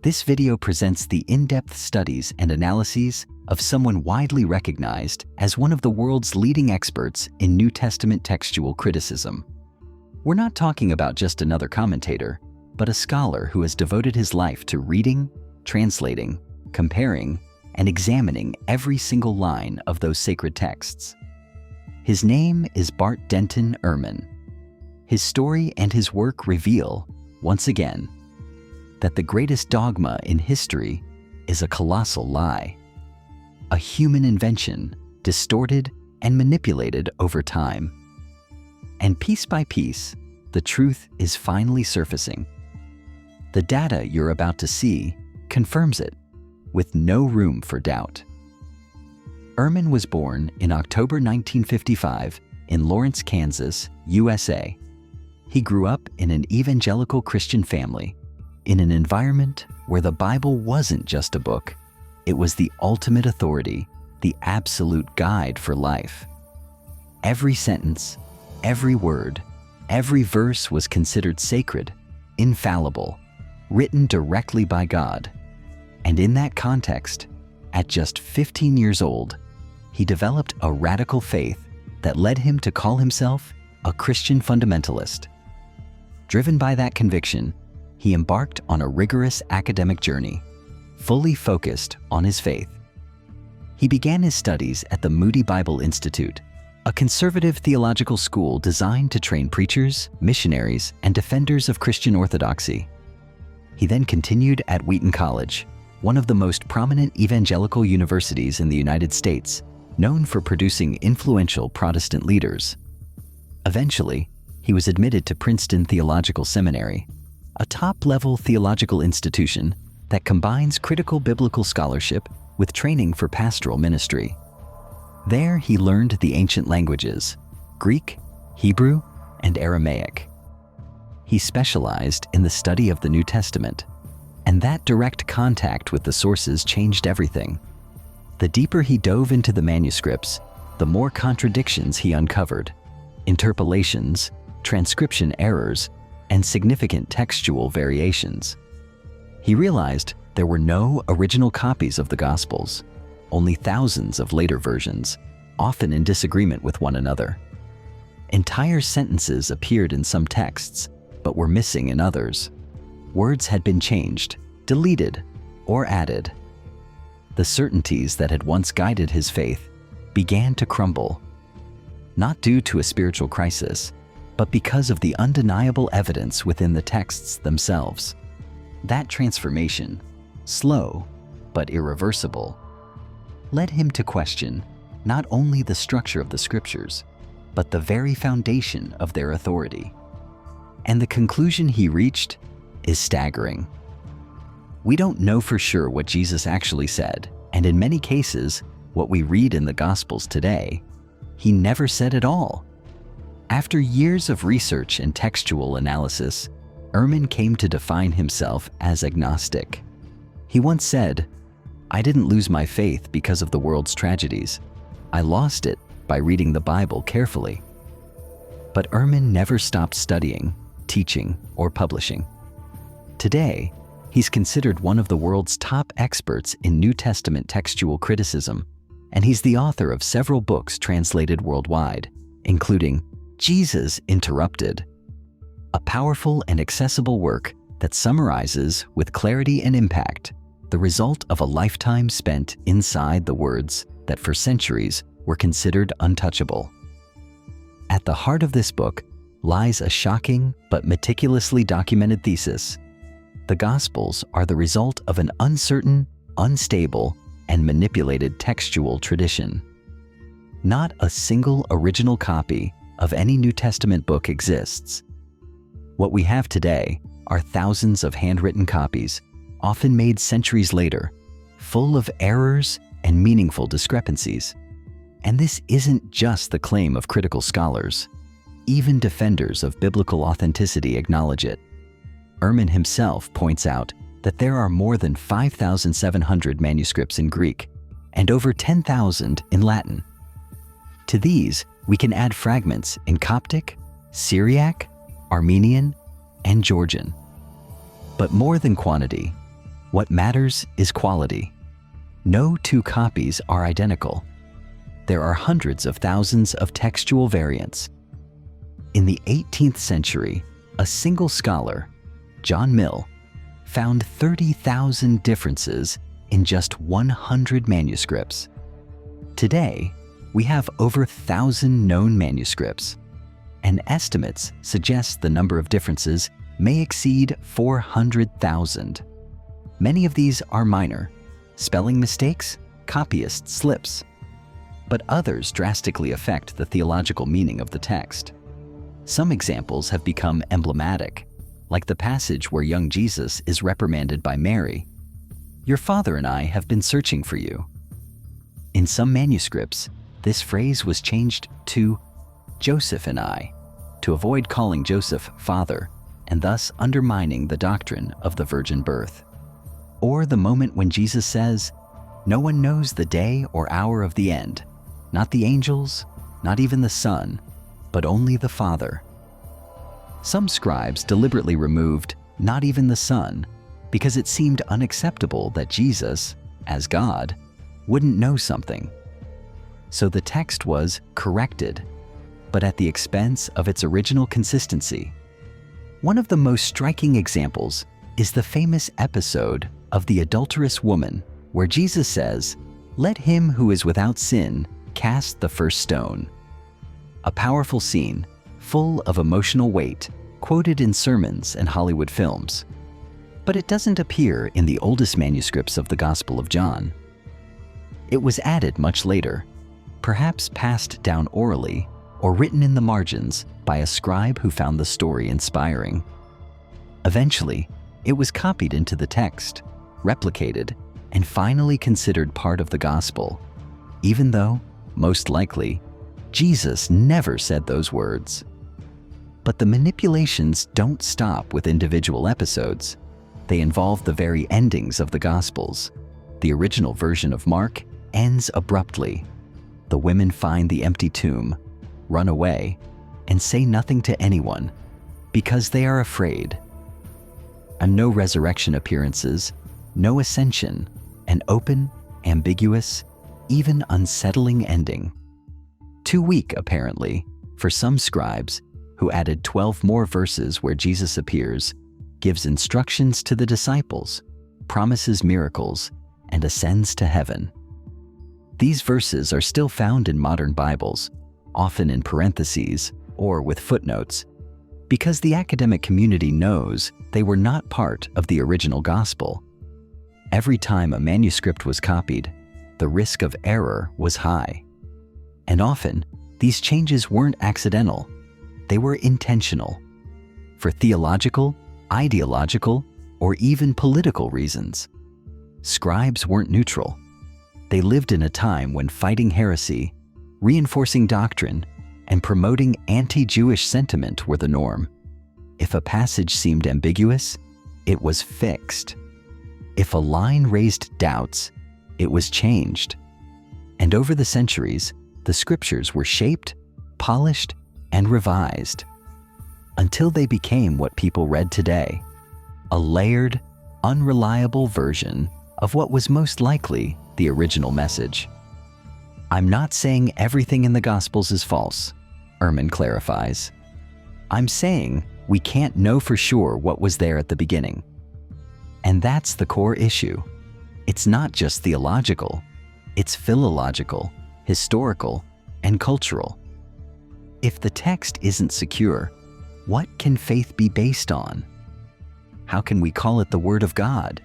This video presents the in-depth studies and analyses of someone widely recognized as one of the world's leading experts in New Testament textual criticism. We're not talking about just another commentator, but a scholar who has devoted his life to reading, translating, comparing, and examining every single line of those sacred texts. His name is Bart D. Ehrman. His story and his work reveal, once again, that the greatest dogma in history is a colossal lie, a human invention distorted and manipulated over time. And piece by piece, the truth is finally surfacing. The data you're about to see confirms it, with no room for doubt. Ehrman was born in October 1955 in Lawrence, Kansas, USA. He grew up in an evangelical Christian family, in an environment where the Bible wasn't just a book, it was the ultimate authority, the absolute guide for life. Every sentence, every word, every verse was considered sacred, infallible, written directly by God. And in that context, at just 15 years old, he developed a radical faith that led him to call himself a Christian fundamentalist. Driven by that conviction, he embarked on a rigorous academic journey, fully focused on his faith. He began his studies at the Moody Bible Institute, a conservative theological school designed to train preachers, missionaries, and defenders of Christian orthodoxy. He then continued at Wheaton College, one of the most prominent evangelical universities in the United States, known for producing influential Protestant leaders. Eventually, he was admitted to Princeton Theological Seminary, a top-level theological institution that combines critical biblical scholarship with training for pastoral ministry. There, he learned the ancient languages, Greek, Hebrew, and Aramaic. He specialized in the study of the New Testament, and that direct contact with the sources changed everything. The deeper he dove into the manuscripts, the more contradictions he uncovered, interpolations, transcription errors, and significant textual variations. He realized there were no original copies of the Gospels, only thousands of later versions, often in disagreement with one another. Entire sentences appeared in some texts, but were missing in others. Words had been changed, deleted, or added. The certainties that had once guided his faith began to crumble, not due to a spiritual crisis, but because of the undeniable evidence within the texts themselves. That transformation, slow but irreversible, led him to question not only the structure of the scriptures, but the very foundation of their authority. And the conclusion he reached is staggering. We don't know for sure what Jesus actually said, and in many cases, what we read in the Gospels today, he never said at all. After years of research and textual analysis, Ehrman came to define himself as agnostic. He once said, "I didn't lose my faith because of the world's tragedies. I lost it by reading the Bible carefully." But Ehrman never stopped studying, teaching, or publishing. Today, he's considered one of the world's top experts in New Testament textual criticism, and he's the author of several books translated worldwide, including Jesus Interrupted, a powerful and accessible work that summarizes with clarity and impact the result of a lifetime spent inside the words that for centuries were considered untouchable. At the heart of this book lies a shocking but meticulously documented thesis. The Gospels are the result of an uncertain, unstable, and manipulated textual tradition. Not a single original copy of any New Testament book exists. What we have today are thousands of handwritten copies, often made centuries later, full of errors and meaningful discrepancies. And this isn't just the claim of critical scholars. Even defenders of biblical authenticity acknowledge it. Ehrman himself points out that there are more than 5,700 manuscripts in Greek and over 10,000 in Latin. To these, we can add fragments in Coptic, Syriac, Armenian, and Georgian. But more than quantity, What matters is quality. No two copies are identical. There are hundreds of thousands of textual variants. In the 18th century, a single scholar, John Mill, found 30,000 differences in just 100 manuscripts. Today, we have over 1,000 known manuscripts, and estimates suggest the number of differences may exceed 400,000. Many of these are minor, spelling mistakes, copyist slips, but others drastically affect the theological meaning of the text. Some examples have become emblematic, like the passage where young Jesus is reprimanded by Mary, "Your father and I have been searching for you." In some manuscripts, this phrase was changed to "Joseph and I," to avoid calling Joseph father and thus undermining the doctrine of the virgin birth. Or the moment when Jesus says, "No one knows the day or hour of the end, not the angels, not even the Son, but only the Father." Some scribes deliberately removed "not even the Son" because it seemed unacceptable that Jesus, as God, wouldn't know something. So the text was corrected, but at the expense of its original consistency. One of the most striking examples is the famous episode of the adulterous woman, where Jesus says, "Let him who is without sin cast the first stone." A powerful scene, full of emotional weight, quoted in sermons and Hollywood films. But it doesn't appear in the oldest manuscripts of the Gospel of John. It was added much later, perhaps passed down orally or written in the margins by a scribe who found the story inspiring. Eventually, it was copied into the text, replicated, and finally considered part of the gospel, even though, most likely, Jesus never said those words. But the manipulations don't stop with individual episodes. They involve the very endings of the Gospels. The original version of Mark ends abruptly. The women find the empty tomb, run away, and say nothing to anyone because they are afraid. And no resurrection appearances, no ascension, an open, ambiguous, even unsettling ending. Too weak, apparently, for some scribes who added 12 more verses where Jesus appears, gives instructions to the disciples, promises miracles, and ascends to heaven. These verses are still found in modern Bibles, often in parentheses or with footnotes, because the academic community knows they were not part of the original gospel. Every time a manuscript was copied, the risk of error was high. And often, these changes weren't accidental, they were intentional, for theological, ideological, or even political reasons. Scribes weren't neutral. They lived in a time when fighting heresy, reinforcing doctrine, and promoting anti-Jewish sentiment were the norm. If a passage seemed ambiguous, it was fixed. If a line raised doubts, it was changed. And over the centuries, the scriptures were shaped, polished, and revised until they became what people read today, a layered, unreliable version of what was most likely the original message. "I'm not saying everything in the Gospels is false," Ehrman clarifies. "I'm saying we can't know for sure what was there at the beginning." And that's the core issue. It's not just theological, it's philological, historical, and cultural. If the text isn't secure, what can faith be based on? How can we call it the Word of God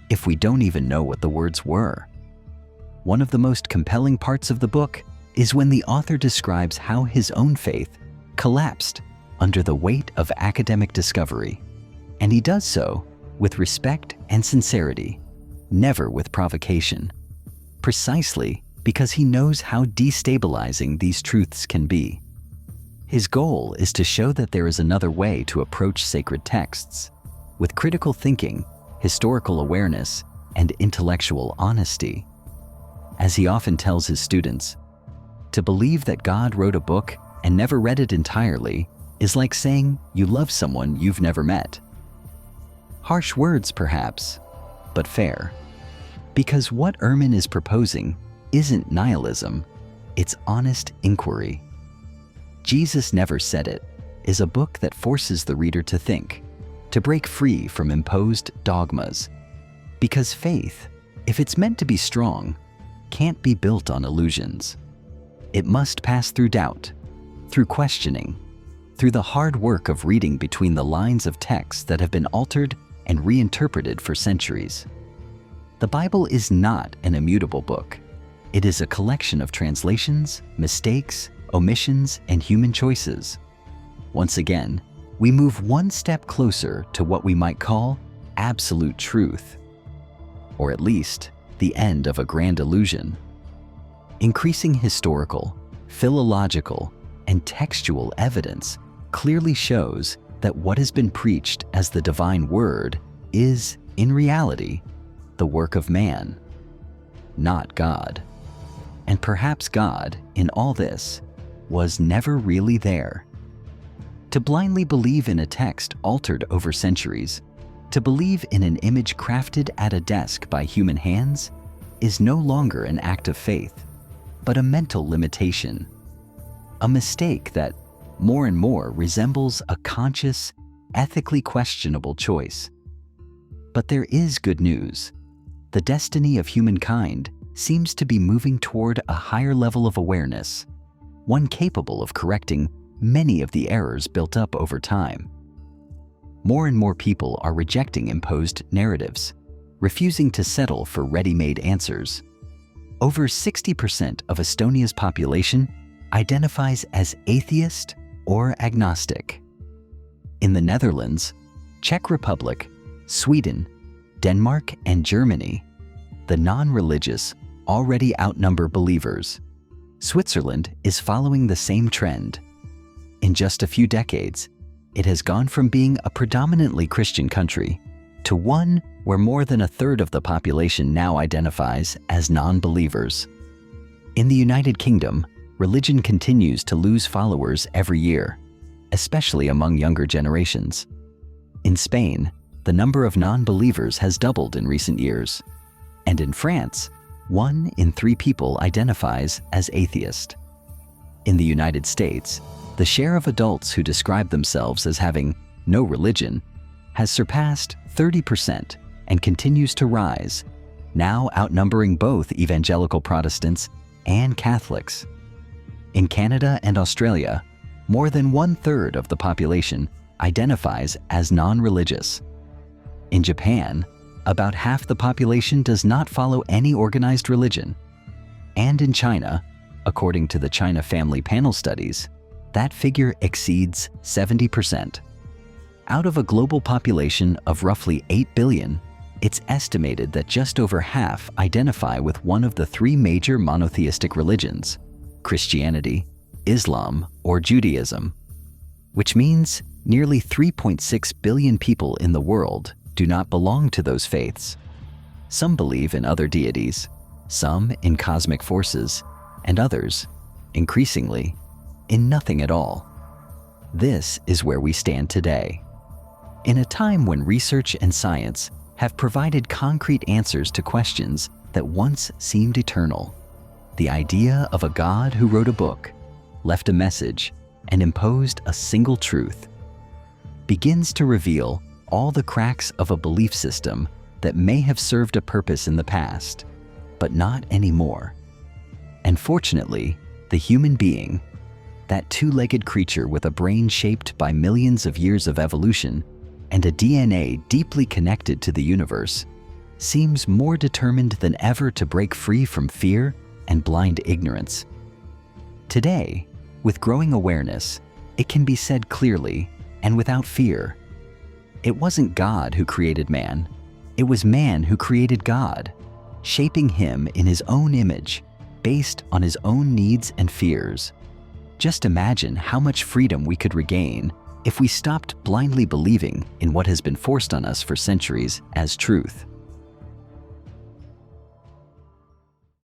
if we don't even know what the words were? One of the most compelling parts of the book is when the author describes how his own faith collapsed under the weight of academic discovery, and he does so with respect and sincerity, never with provocation, precisely because he knows how destabilizing these truths can be. His goal is to show that there is another way to approach sacred texts, with critical thinking, historical awareness, and intellectual honesty. As he often tells his students, to believe that God wrote a book and never read it entirely is like saying you love someone you've never met. Harsh words, perhaps, but fair. Because what Ehrman is proposing isn't nihilism, it's honest inquiry. Jesus Never Said It is a book that forces the reader to think, to break free from imposed dogmas. Because faith, if it's meant to be strong, can't be built on illusions. It must pass through doubt, through questioning, through the hard work of reading between the lines of texts that have been altered and reinterpreted for centuries. The Bible is not an immutable book. It is a collection of translations, mistakes, omissions, and human choices. Once again, we move one step closer to what we might call absolute truth, or at least the end of a grand illusion. Increasing historical, philological, and textual evidence clearly shows that what has been preached as the divine word is, in reality, the work of man, not God. And perhaps God, in all this, was never really there. To blindly believe in a text altered over centuries, to believe in an image crafted at a desk by human hands, is no longer an act of faith, but a mental limitation. A mistake that more and more resembles a conscious, ethically questionable choice. But there is good news. The destiny of humankind seems to be moving toward a higher level of awareness, one capable of correcting many of the errors built up over time. More and more people are rejecting imposed narratives, refusing to settle for ready-made answers. Over 60% of Estonia's population identifies as atheist or agnostic. In the Netherlands, Czech Republic, Sweden, Denmark, and Germany, the non-religious already outnumber believers. Switzerland is following the same trend. In just a few decades, it has gone from being a predominantly Christian country to one where more than a third of the population now identifies as non-believers. In the United Kingdom, religion continues to lose followers every year, especially among younger generations. In Spain, the number of non-believers has doubled in recent years. And in France, 1 in 3 people identifies as atheist. In the United States, the share of adults who describe themselves as having no religion has surpassed 30% and continues to rise, now outnumbering both evangelical Protestants and Catholics. In Canada and Australia, more than 1/3 of the population identifies as non-religious. In Japan, about half the population does not follow any organized religion. And in China, according to the China Family Panel studies, that figure exceeds 70%. Out of a global population of roughly 8 billion, it's estimated that just over half identify with one of the 3 major monotheistic religions, Christianity, Islam, or Judaism, which means nearly 3.6 billion people in the world do not belong to those faiths. Some believe in other deities, some in cosmic forces, and others, increasingly, in nothing at all. This is where we stand today. In a time when research and science have provided concrete answers to questions that once seemed eternal, the idea of a God who wrote a book, left a message, and imposed a single truth begins to reveal all the cracks of a belief system that may have served a purpose in the past, but not anymore. And fortunately, the human being, that two-legged creature with a brain shaped by millions of years of evolution and a DNA deeply connected to the universe, seems more determined than ever to break free from fear and blind ignorance. Today, with growing awareness, it can be said clearly and without fear: it wasn't God who created man, it was man who created God, shaping him in his own image, based on his own needs and fears. Just imagine how much freedom we could regain if we stopped blindly believing in what has been forced on us for centuries as truth.